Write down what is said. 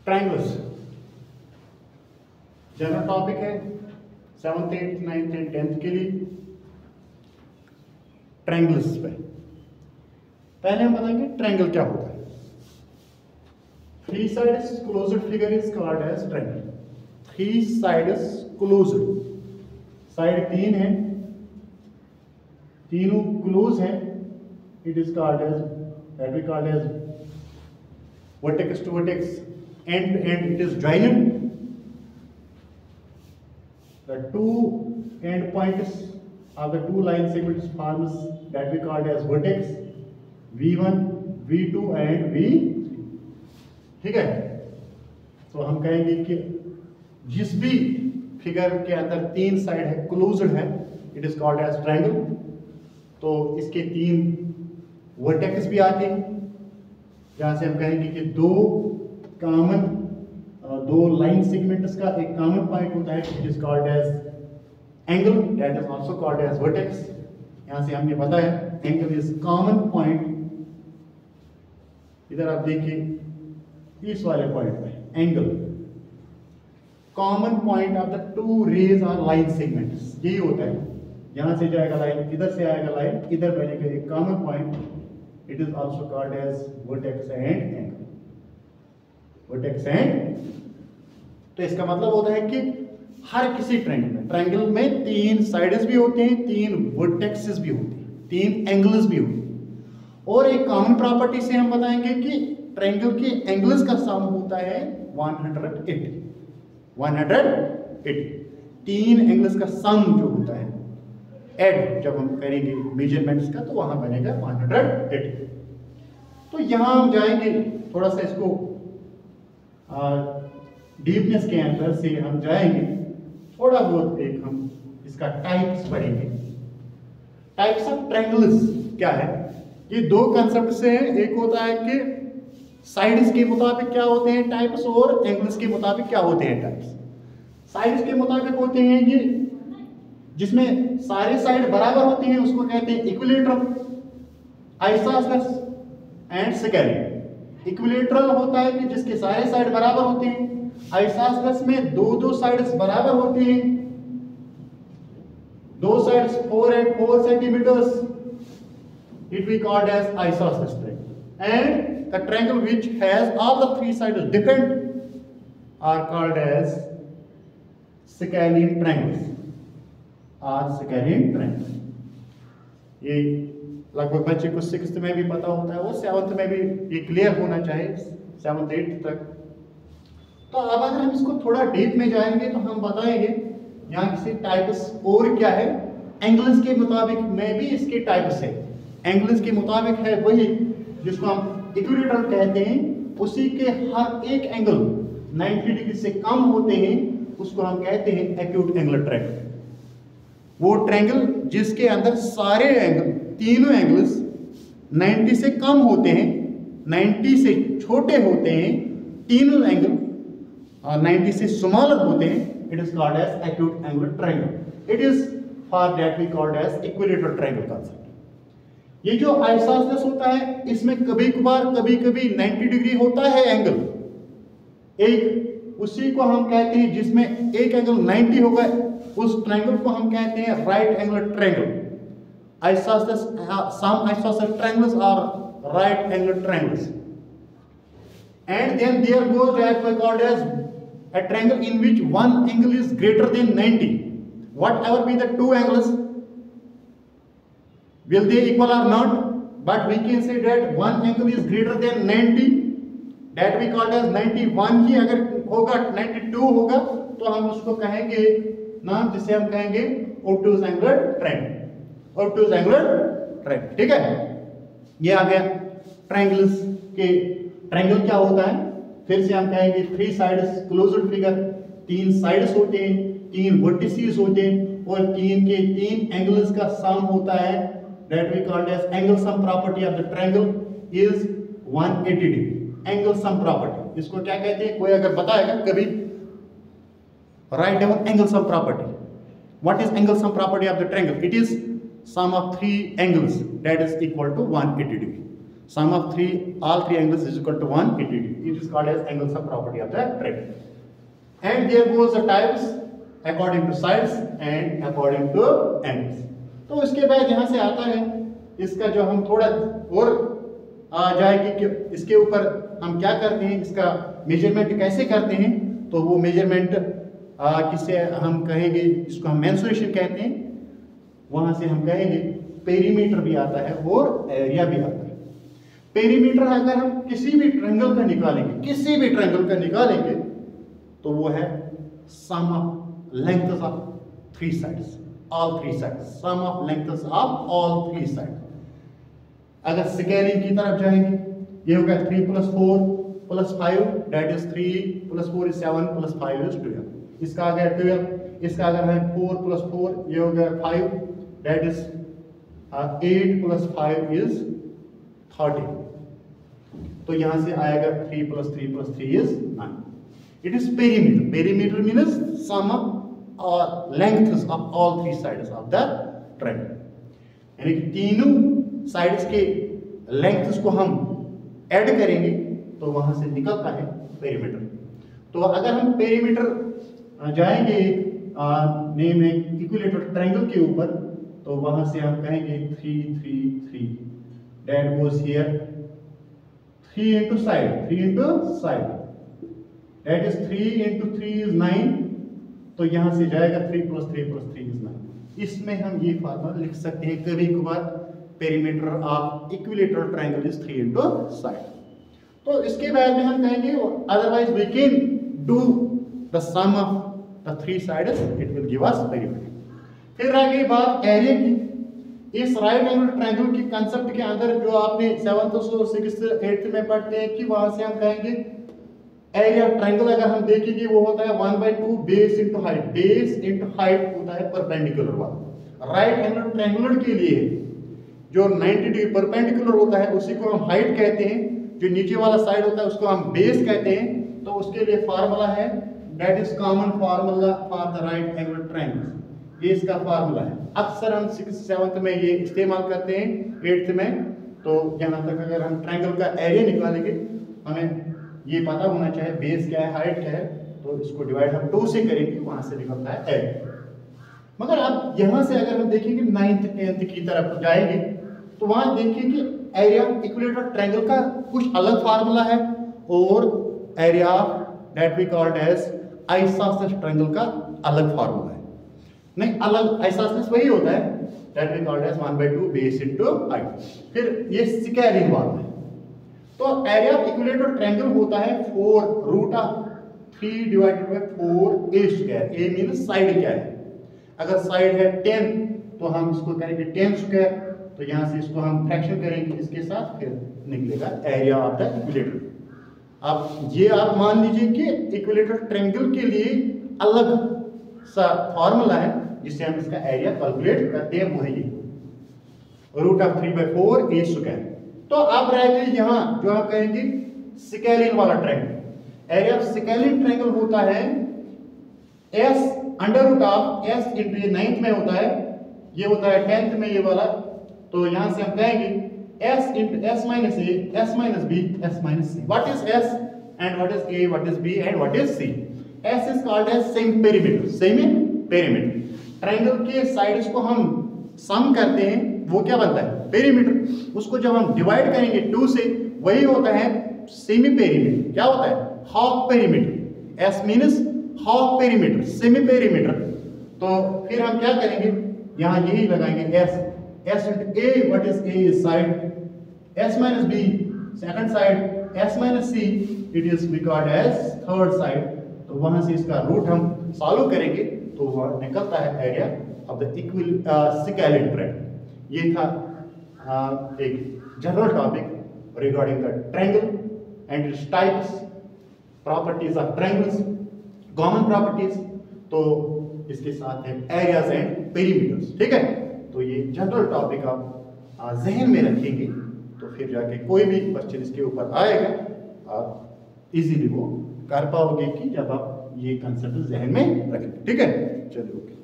Triangles general topic है 7th 8th 9th and 10th के लिए। ट्रायंगल्स पे पहले हम बताएंगे ट्रायंगल क्या होता है। Three sides closed figure is called as triangle. Three sides closed, side तीन है, तीनों क्लोज है, it is called as that we called as vertex to vertex, end to end it is joined. The two end points of the two line segments forms that we called as vertex, V1 V2 and V3। ठीक है, तो हम कहेंगे कि जिस भी figure के अंदर तीन साइड है क्लोज्ड है it is called as triangle. तो इसके तीन वर्टेक्स भी आते हैं, जहां से हम कहेंगे कि दो लाइन सेगमेंट्स का एक कॉमन पॉइंट होता है, it is called as angle, that is also called as vertex. यहां से हमने बताया एंगल इज कॉमन पॉइंट। इधर आप देखिए इस वाले पॉइंट पे angle common point of the two rays और लाइन सेगमेंट्स, यही होता है। यहां से जाएगा लाइन, इधर से आएगा लाइन, इधर बनेगा एक common point, it is also called as vertex and angle. Vertex and, तो इसका मतलब होता है कि हर किसी ट्रायंगल में तीन साइड्स भी होते हैं, तीन वर्टेक्सेस भी होते हैं, तीन एंगल्स भी होते हैं। और एक कॉमन प्रॉपर्टी से हम बताएंगे कि ट्रायंगल के एंगल्स का सम होता है 180। 180 तीन एंगल्स का सम जो होता है एड जब हम करेंगे मेजरमेंट्स का तो वहां बनेगा 180। तो यहां हम जाएंगे थोड़ा सा इसको डीपनेस के अंदर से हम जाएंगे, थोड़ा बहुत एक हम इसका टाइप्स पढ़ेंगे। टाइप्स ऑफ ट्रायंगल्स क्या है, ये दो कंसेप्ट से है। एक होता है कि साइड्स के मुताबिक क्या होते हैं टाइप्स, और एंगल्स के मुताबिक क्या होते हैं टाइप्स। साइड्स के मुताबिक होते हैं ये जिसमें सारे साइड बराबर होते हैं, उसको कहते हैं equilateral, isosceles and scalene. Equilateral होता है कि जिसके सारे साइड बराबर होते हैं, आइसोसेलेस में दो दो साइड्स बराबर होते हैं, दो sides 4 and 4 centimeters, it we called as isosceles triangle, and the triangle which has all the three sides different are called as scalene triangles और स्केलिन ट्रायंगल। ये लगभग बच्चे को 6th में भी पता होता है, वो 7th में भी ये क्लियर होना चाहिए, 7th 8th तक। तो अब अगर हम इसको थोड़ा डीप में जाएंगे तो हम बताएंगे यहाँ किसी टाइप्स और क्या है। एंगल्स के मुताबिक में भी इसके टाइप्स है। एंगल्स के मुताबिक है वही जिसको हम इक्विलेटरल कहते हैं, उसी के हर एक एंगल 90 डिग्री से कम होते हैं, उसको हम कहते हैं एक्यूट एंगुलर ट्रायंगल। वो ट्रायंगल जिसके अंदर सारे एंगल, तीनों एंगल्स 90 से कम होते हैं, 90 से छोटे होते हैं, तीनों एंगल 90 से स्मॉलर होते हैं, it is called as acute angular triangle. It is for that we called as equilateral triangle concept. ये जो आइसोसेलेस होता है इसमें कभी कभार कभी कभी 90 डिग्री होता है एंगल, एक उसी को हम कहते हैं जिसमें एक एंगल 90 होगा, उस ट्रायंगल को हम कहते हैं right angular triangle. Isosceles, some isosceles triangles are right angular triangles, and then there goes that we called as a triangle in which one angle is greater than 90. Whatever be the two angles, will they equal or not? But we can say that one angle is greater than 90, that we called as 91 ही अगर होगा 92 होगा तो हम उसको कहेंगे नाम जिसे हम कहेंगे obtuse angular triangle। obtuse angular triangle, ठीक है। ये आ गया ट्रायंगल्स के। ट्रायंगल क्या होता है, फिर से हम कहेंगे थ्री साइड्स क्लोज्ड फिगर, तीन साइड्स होते हैं, तीन वर्टिसेस होते हैं, और तीन के तीन एंगल्स का सम होता है, that we called as angle sum property of the triangle is 180 degree. Angle sum property इसको क्या कहते हैं, कोई अगर बताएगा कभी, write down angle sum property. What is angle sum property of the triangle? It is sum of three angles that is equal to 180 degree. sum of all three angles is equal to 180. It is called as angle sum property of the triangle. And there goes the types according to sides and according to angles. तो इसके बाद यहाँ से आता है इसका जो हम थोड़ा और जाएंगे कि इसके ऊपर हम क्या करते हैं, इसका मेजरमेंट कैसे करते हैं। तो वो मेजरमेंट किसे हम कहेंगे, इसको हम मेंसुरेशन कहते हैं। वहां से हम कहेंगे पेरीमीटर भी आता है और एरिया भी आता है। पेरीमीटर अगर हम किसी भी ट्रायंगल का निकालेंगे, तो वो है sum of lengths of three sides, all three sides, sum of lengths of all three side. अगर स्केलिंग की तरफ जाएंगे, ये होगा 3 + 4 + 5 दैट इज 3 + 4 = 7 + 5 = 12। इसका अगर 12, इसका अगर है 4 + 4, ये हो गया 5 दैट इज 8 + 5 = 13। तो यहां से आएगा 3 + 3 + 3 = 9। It is perimeter. Perimeter means sum of lengths of all three sides of the triangle. यानी कि तीनों साइड्स के लेंथ्स को हम ऐड करेंगे तो वहां से निकलता है पेरीमीटर। तो अगर हम पेरीमीटर जाएंगे नेम है इक्विलेटरल ट्रायंगल के ऊपर, तो वहां से हम कहेंगे 3 3 3 that goes here 3 into side that is 3 into 3 is 9। तो यहां से जाएगा 3 + 3 + 3 is 9। इसमें हम ये फार्मूला लिख सकते हैं कभी कभार, perimeter of equilateral triangle is 3 into side। तो इसके बाद में हम कहेंगे otherwise we can do the sum of the three sides, it will give us perimeter. फिर रह गई बात एरिया की। इस राइट एंगल ट्रायंगल की कंसेप्ट के अंदर जो आपने 7th और 6th 8th में पढ़ते हैं कि वहां से हम कहेंगे एरिया ट्रायंगल अगर हम देखेंगे वो होता है 1/2 base into height. Base into height होता है परपेंडिकुलर वाला। राइट एंगल ट्रायंगुलर के लिए जो 90 डिग्री परपेंडिकुलर होता है उसी को हम हाइट कहते हैं, जो नीचे वाला साइड होता है उसको हम बेस कहते हैं। तो उसके लिए फार्मूला है that is common formula for the right angle triangle. ये इसका फार्मूला है। अक्सर हम 6th 7th में ये इस्तेमाल करते हैं, 8th में। तो यहाँ तक अगर हम ट्रायंगल का एरिया निकालेंगे हमें ये पता होना चाहिए बेस क्या है, हाइट क्या है। तो इसको डिवाइड हम 2 से करेंगे, वहां से निकलता है एरिया। मगर अब यहाँ से अगर हम देखेंगे 9th 10th की तरफ जाएंगे तो वहां देखिए कि एरिया इक्विलेटरल ट्रायंगल का कुछ अलग फार्मूला है और area that we called as isosceles triangle का अलग फार्मूला है। नहीं, अलग आइसोसेलेस वही होता है that we called as 1/2 base into height. फिर ये स्केलिंग वाला है। तो एरिया ऑफ इक्विलेटरल ट्रायंगल होता है 4√3 / 4a²। a मींस साइड क्या है। अगर साइड है 10 तो हम इसको करेंगे 10²। तो यहां से इसको हम फ्रैक्शन करेंगे इसके साथ, फिर निकलेगा एरिया ऑफ द इक्विलेटरल। अब ये आप मान लीजिए कि इक्विलेटरल ट्रायंगल के लिए अलग सा फार्मूला है जिससे हम इसका एरिया कैलकुलेट करते हैं, वो है ये √3/4 a²। तो अब रह गई यहाँ जो हम कहेंगे स्केलिन वाला triangle. Area of scalene triangle होता है s √s इंटू ये 9th में होता है, ये होता है 10th में ये वाला। तो यहां से हम कहेंगे s into s minus a, s minus b, s minus c। What is s and what is a, what is b and what is c? s is called as semi perimeter. Semi perimeter triangle के sides को हम सम करते हैं, वो क्या बनता है? Perimeter. उसको जब हम डिवाइड करेंगे 2 से, वही होता है सेमी पेरीमीटर। क्या होता है? Half perimeter. s means half perimeter, semi perimeter. तो फिर हम क्या करेंगे, यहां यही लगाएंगे s into a, what is a is side, s minus b second side, s minus c it is we called as third side। तो वहां से इसका रूट हम सॉल्व करेंगे तो वह निकलता है area of the scalene triangle. ये था एक general topic regarding the triangle and its types, properties of triangles, common properties. तो इसके साथ है एरियाज एंड पेरीमीटर्स। ठीक है, तो ये जनरल टॉपिक आप जहन में रखेंगे तो फिर जाके कोई भी क्वेश्चन इसके ऊपर आएगा आप इजीली वो कर पाओगे कि जब आप ये कंसेप्ट जहन में रखेंगे। ठीक है, चलिए ओके।